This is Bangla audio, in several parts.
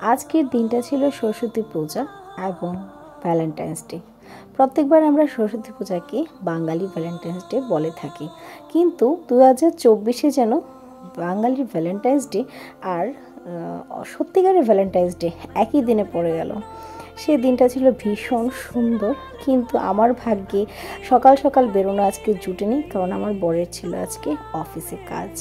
আজকের দিনটা ছিল সরস্বতী পূজা এবং ভ্যালেন্টাইন্স ডে। প্রত্যেকবার আমরা সরস্বতী পূজাকে বাঙালি ভ্যালেন্টাইন্স ডে বলে থাকি, কিন্তু 2024-এ যেন বাঙালির ভ্যালেন্টাইন্স ডে আর সত্যিকারের ভ্যালেন্টাইন্স ডে একই দিনে পড়ে গেল। সে দিনটা ছিল ভীষণ সুন্দর, কিন্তু আমার ভাগ্যে সকাল সকাল বেরোনো আজকে জুটেনি, কারণ আমার বরের ছিল আজকে অফিসে কাজ।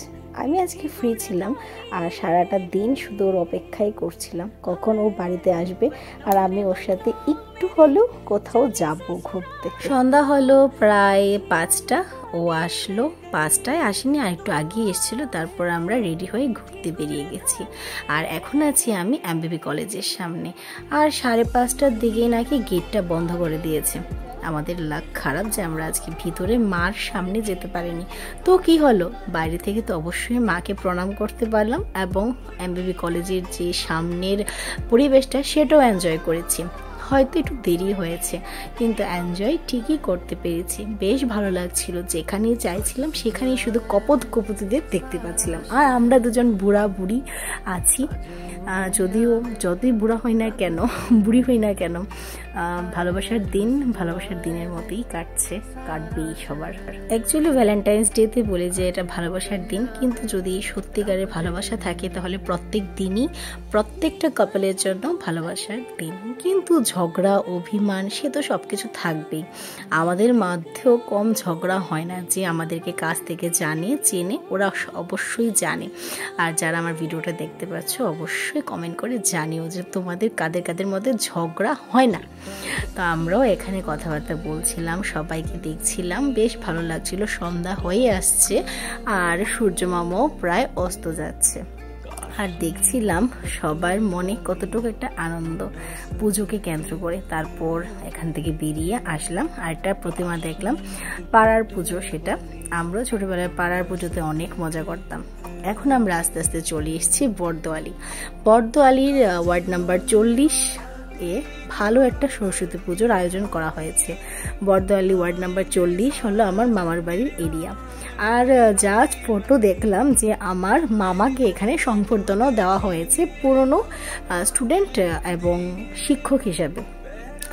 আমি আজকে ফ্রি ছিলাম আর সারাটা দিন শুধু ওর অপেক্ষাই করছিলাম কখন ও বাড়িতে আসবে আর আমি ওর সাথে একটু হলেও কোথাও যাব ঘুরতে। সন্ধ্যা হলো প্রায় 5টা, ও আসলো 5টায়, আসেনি, আর একটু আগেই এসেছিলো। তারপর আমরা রেডি হয়ে ঘুরতে বেরিয়ে গেছি। আর এখন আছি আমি এমবিবি কলেজের সামনে, আর 5:30টার দিকেই নাকি গেটটা বন্ধ করে দিয়েছে। আমাদের লাক খারাপ যে আমরা আজকে ভিতরে মার সামনে যেতে পারিনি। তো কি হলো, বাইরে থেকে তো অবশ্যই মাকে প্রণাম করতে পারলাম এবং এমবিবি কলেজের যে সামনের পরিবেশটা সেটাও এনজয় করেছি। হয়তো একটু দেরি হয়েছে, কিন্তু এনজয় ঠিকই করতে পেরেছি। বেশ ভালো লাগছিল, যেখানেই চাইছিলাম সেখানেই শুধু কপোতিদের দেখতে পাচ্ছিলাম। আর আমরা দুজন বুড়া বুড়ি আছি, যদিও যতই বুড়ি হই না কেন ভালোবাসার দিনের মতোই কাটবেই সবার। অ্যাকচুয়ালি ভ্যালেন্টাইন্স ডেতে বলে যে এটা ভালোবাসার দিন, কিন্তু যদি সত্যিকারের ভালোবাসা থাকে তাহলে প্রত্যেক দিনই প্রত্যেকটা কাপলের জন্য ভালোবাসার দিন। কিন্তু ঝগড়া অভিমান সে তো সব কিছু থাকবেই। আমাদের মধ্যেও কম ঝগড়া হয় না, যে আমাদেরকে কাছ থেকে চেনে ওরা অবশ্যই জানে। আর যারা আমার ভিডিওটা দেখতে পাচ্ছ অবশ্যই কমেন্ট করে জানিও যে তোমাদের কাদের মধ্যে ঝগড়া হয় না। তো আমরাও এখানে কথাবার্তা বলছিলাম, সবাইকে দেখছিলাম, বেশ ভালো লাগছিল। সন্ধ্যা হয়ে আসছে আর সূর্য মামাও প্রায় অস্ত যাচ্ছে, আর দেখছিলাম সবার মনে কতটুকু একটা আনন্দ পুজোকে কেন্দ্র করে। তারপর এখান থেকে বেরিয়ে আসলাম, আর একটা প্রতিমা দেখলাম, পাড়ার পুজো সেটা। আমরাও ছোটবেলায় পাড়ার পুজোতে অনেক মজা করতাম। এখন আমরা আস্তে আস্তে চলে এসেছি বর্দোয়ালির ওয়ার্ড নাম্বার 40 এ ভালো একটা সরস্বতী পুজোর আয়োজন করা হয়েছে। বর্দোয়ালি ওয়ার্ড নাম্বার 40 হলো আমার মামার বাড়ির এরিয়া। আর যা ফটো দেখলাম যে আমার মামাকে এখানে সংবর্ধনাও দেওয়া হয়েছে পুরনো স্টুডেন্ট এবং শিক্ষক হিসাবে।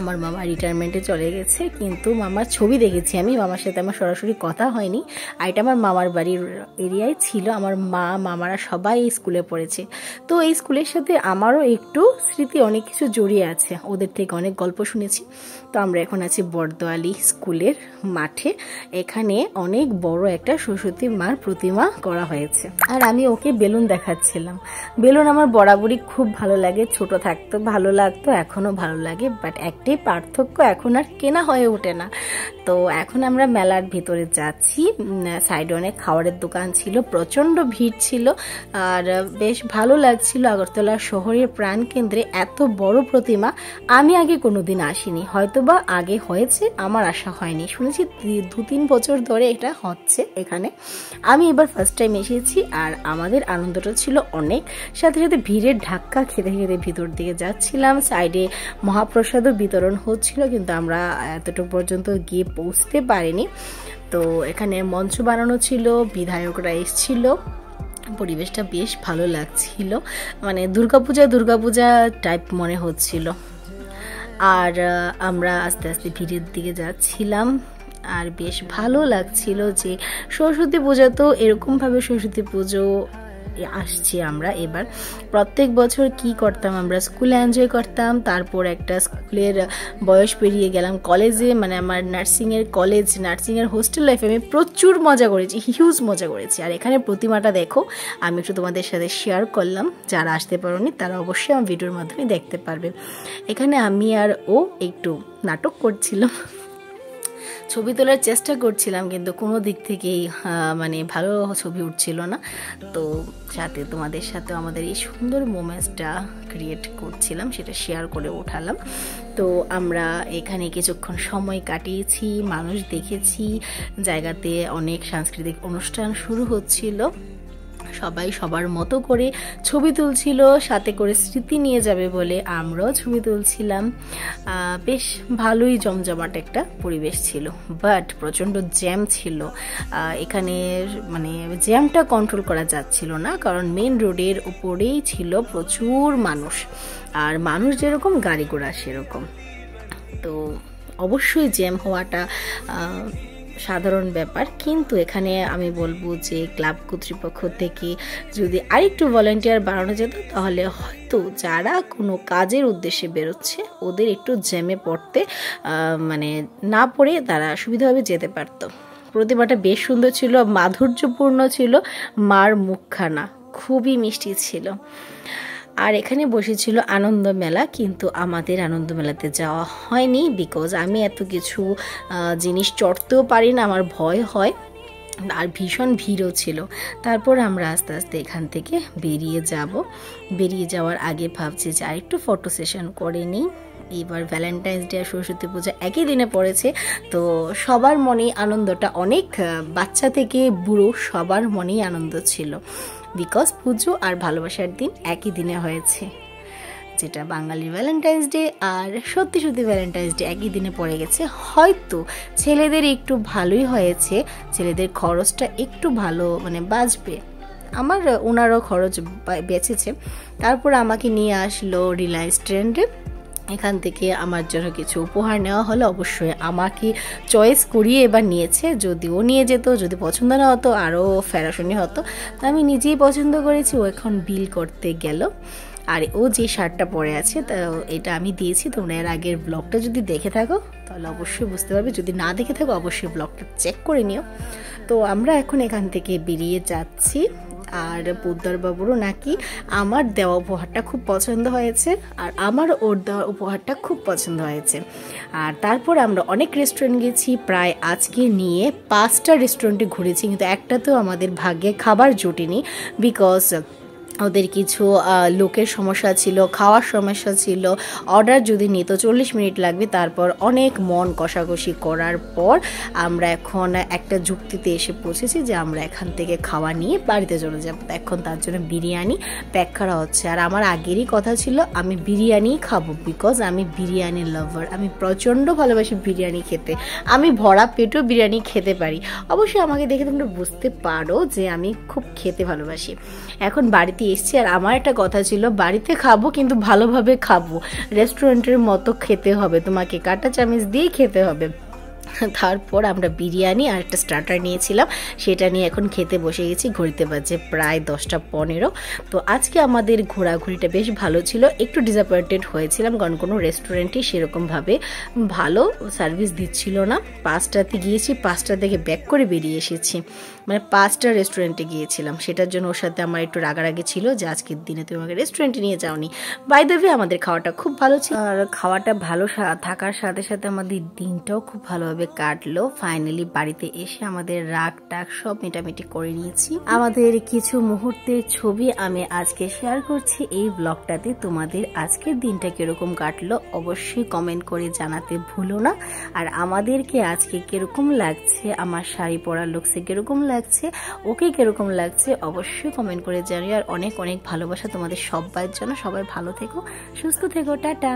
আমার মামা রিটায়ারমেন্টে চলে গেছে, কিন্তু মামার ছবি দেখেছি আমি, মামার সাথে আমার সরাসরি কথা হয়নি। আর এটা আমার মামার বাড়ির এরিয়ায় ছিল। আমার মামারা সবাই এই স্কুলে পড়েছে, তো এই স্কুলের সাথে আমারও একটু স্মৃতি অনেক কিছু জড়িয়ে আছে, ওদের থেকে অনেক গল্প শুনেছি। তো আমরা এখন আছি বর্দোয়ালি স্কুলের মাঠে। এখানে অনেক বড় একটা সরস্বতী মার প্রতিমা করা হয়েছে, আর আমি ওকে বেলুন দেখাচ্ছিলাম। বেলুন আমার বরাবরই খুব ভালো লাগে, ছোট থাকতো ভালো লাগতো, এখনো ভালো লাগে, বাট একটাই পার্থক্য, এখন আর কেনা হয়ে ওঠে না। তো এখন আমরা মেলার ভিতরে যাচ্ছি। সাইডে অনেক খাবারের দোকান ছিল, প্রচন্ড ভিড় ছিল, আর বেশ ভালো লাগছিল। আগরতলা শহরের প্রাণকেন্দ্রে এত বড় প্রতিমা আমি আগে কোনোদিন আসিনি, হয়তোবা আগে হয়েছে, আমার আসা হয়নি। শুনেছি 2-3 বছর ধরে এটা হচ্ছে এখানে। আমি এবার ফার্স্ট টাইম এসেছি, আর আমাদের আনন্দটা ছিল অনেক। সাথে সাথে ভিড়ের ধাক্কা খেতে খেতে ভিতর দিকে যাচ্ছিলাম। সাইডে মহাপ্রসাদও বিতরণ হচ্ছিল, কিন্তু আমরা এতটুকু পর্যন্ত গিয়ে পৌঁছতে পারিনি। তো এখানে মঞ্চ বানানো ছিল, বিধায়করা এসেছিল, পরিবেশটা বেশ ভালো লাগছিল, মানে দুর্গাপূজা টাইপ মনে হচ্ছিল। আর আমরা আস্তে আস্তে ভিড়ের দিকে যাচ্ছিলাম, আর বেশ ভালো লাগছিল যে সরস্বতী পূজা তো এরকমভাবে সরস্বতী পুজো আসছি আমরা এবার। প্রত্যেক বছর কি করতাম, আমরা স্কুলে এনজয় করতাম, তারপর একটা স্কুলের বয়স পেরিয়ে গেলাম কলেজে, মানে আমার নার্সিংয়ের হোস্টেল লাইফে আমি প্রচুর মজা করেছি, হিউজ মজা করেছি। আর এখানে প্রতিমাটা দেখো, আমি একটু তোমাদের সাথে শেয়ার করলাম, যারা আসতে পারোনি তারা অবশ্যই আমার ভিডিওর মাধ্যমে দেখতে পারবে। এখানে আমি আর ও একটু নাটক করছিলাম, ছবি তোলার চেষ্টা করছিলাম, কিন্তু কোনো দিক থেকেই মানে ভালো ছবি উঠছিল না। তো সাথে তোমাদের সাথে আমাদের এই সুন্দর মোমেন্টসটা ক্রিয়েট করছিলাম, সেটা শেয়ার করে ওঠালাম। তো আমরা এখানে কিছুক্ষণ সময় কাটিয়েছি, মানুষ দেখেছি, জায়গাতে অনেক সাংস্কৃতিক অনুষ্ঠান শুরু হচ্ছিল। সবাই সবার মতো করে ছবি তুলছিল, সাথে করে স্মৃতি নিয়ে যাবে বলে আমরাও ছবি তুলছিলাম। বেশ ভালোই জমজমাট একটা পরিবেশ ছিল, বাট প্রচণ্ড জ্যাম ছিল এখানে। মানে জ্যামটা কন্ট্রোল করা যাচ্ছিল না, কারণ মেন রোডের উপরেই ছিল প্রচুর মানুষ, আর মানুষ যেরকম গাড়ি ঘোড়া সেরকম। তো অবশ্যই জ্যাম হওয়াটা সাধারণ ব্যাপার, কিন্তু এখানে আমি বলবো যে ক্লাব কর্তৃপক্ষ থেকে যদি আরেকটু ভলান্টিয়ার বাড়ানো যেত, তাহলে হয়তো যারা কোনো কাজের উদ্দেশ্যে বেরোচ্ছে ওদের একটু জ্যামে পড়তে মানে না পড়ে তারা সুবিধাভাবে যেতে পারতো। প্রতিমাটা বেশ সুন্দর ছিল, মাধুর্যপূর্ণ ছিল, মার মুখখানা খুবই মিষ্টি ছিল। আর এখানে বসেছিল আনন্দ মেলা, কিন্তু আমাদের আনন্দ মেলাতে যাওয়া হয়নি, বিকজ আমি এত কিছু জিনিস চড়তেও পারি না, আমার ভয় হয়, আর ভীষণ ভিড়ও ছিল। তারপর আমরা আস্তে আস্তে এখান থেকে বেরিয়ে যাওয়ার আগে ভাবছি যে আরেকটু ফটো সেশন করে নিই। এবার ভ্যালেন্টাইন্স ডে আর সরস্বতী পূজা একই দিনে পড়েছে, তো সবার মনেই আনন্দটা, অনেক বাচ্চা থেকে বুড়ো সবার মনেই আনন্দ ছিল, বিকজ পুজো আর ভালোবাসার দিন একই দিনে হয়েছে, যেটা বাঙালি ভ্যালেন্টাইন্স ডে আর সত্যি ভ্যালেন্টাইন্স ডে একই দিনে পড়ে গেছে। হয়তো ছেলেদের একটু ভালোই হয়েছে, ছেলেদের খরচটা একটু ভালো মানে বাঁচবে, আমার ওনারও খরচ বেঁচেছে। তারপর আমাকে নিয়ে আসলো রিলায়েন্স ট্রেন্ডে, এখান থেকে আমার জন্য কিছু উপহার নেওয়া হলো। অবশ্যই আমাকে চয়েস করিয়ে এবার নিয়েছে, যদিও নিয়ে যেত, যদি পছন্দ না হতো আরও ফেরাশুনি হতো, তো আমি নিজেই পছন্দ করেছি। ও এখন বিল করতে গেল, আর ও যে শার্টটা পরে আছে তা এটা আমি দিয়েছি। তোমরা এর আগের ব্লগটা যদি দেখে থাকো তাহলে অবশ্যই বুঝতে পারবে, যদি না দেখে থাকো অবশ্যই ব্লগটা চেক করে নিও। তো আমরা এখন এখান থেকে বেরিয়ে যাচ্ছি, আর পোদ্দার বাবুরও নাকি আমার দেওয়া উপহারটা খুব পছন্দ হয়েছে, আর আমার ওর দেওয়া উপহারটা খুব পছন্দ হয়েছে। আর তারপর আমরা অনেক রেস্টুরেন্ট গেছি, প্রায় আজকে নিয়ে 5টা রেস্টুরেন্টে ঘুরেছি, কিন্তু একটাতেও আমাদের ভাগ্যে খাবার জোটেনি, বিকজ ওদের কিছু লোকের সমস্যা ছিল, খাওয়ার সমস্যা ছিল। অর্ডার যদি নিত 40 মিনিট লাগবে। তারপর অনেক মন কষাকষি করার পর আমরা এখন একটা যুক্তিতে এসে পৌঁছেছি যে আমরা এখান থেকে খাওয়া নিয়ে বাড়িতে চলে যাব। এখন তার জন্য বিরিয়ানি প্যাক করা হচ্ছে, আর আমার আগেরই কথা ছিল আমি বিরিয়ানিই খাবো, বিকজ আমি বিরিয়ানি লাভার, আমি প্রচণ্ড ভালোবাসি বিরিয়ানি খেতে, আমি ভরা পেটেও বিরিয়ানি খেতে পারি। অবশ্যই আমাকে দেখে তোমরা বুঝতে পারো যে আমি খুব খেতে ভালোবাসি। এখন বাড়িতে এসছি, আর আমার একটা কথা ছিল বাড়িতে খাবো কিন্তু ভালোভাবে খাবো, রেস্টুরেন্টের মতো খেতে হবে, তোমাকে কাঁটা চামচ দিয়ে খেতে হবে। তারপর আমরা বিরিয়ানি আর একটা স্টার্টার নিয়েছিলাম, সেটা নিয়ে এখন খেতে বসে গেছি। ঘড়িতে বাজে প্রায় 10টা 15। তো আজকে আমাদের ঘোরাঘুরিটা বেশ ভালো ছিল। একটু ডিসঅ্যাপয়েন্টেড হয়েছিলাম, কারণ কোনো রেস্টুরেন্টই সেরকমভাবে ভালো সার্ভিস দিচ্ছিল না। 5টাতে গিয়েছি, 5টা থেকে ব্যাক করে বেরিয়ে এসেছি, মানে 5টা রেস্টুরেন্টে গিয়েছিলাম। সেটার জন্য ওর সাথে আমার একটু রাগারাগি ছিল যে আজকের দিনে তুমি আমাকে রেস্টুরেন্টে নিয়ে যাওনি। বাই দ্য ওয়ে আমাদের খাওয়াটা খুব ভালো ছিল, আর খাওয়াটা ভালো থাকার সাথে সাথে আমাদের দিনটাও খুব ভালোভাবে কাটলো। ফাইনালি বাড়িতে এসে আমাদের রাগ টাগ সব মেটামেটি করে নিয়েছি। আমাদের কিছু মুহূর্তের ছবি আমি আজকে শেয়ার করছি এই ব্লগটাতে। তোমাদের আজকের দিনটা কিরকম কাটলো অবশ্যই কমেন্ট করে জানাতে ভুলো না। আর আমাদেরকে আজকে কিরকম লাগছে, আমার শাড়ি পরা লুকসে কিরকম লাগছে, ওকে কিরকম লাগছে অবশ্যই কমেন্ট করে জানিও। আর অনেক অনেক ভালোবাসা তোমাদের সবার জন্য। সবাই ভালো থেকো, সুস্থ থেকো, টাটা।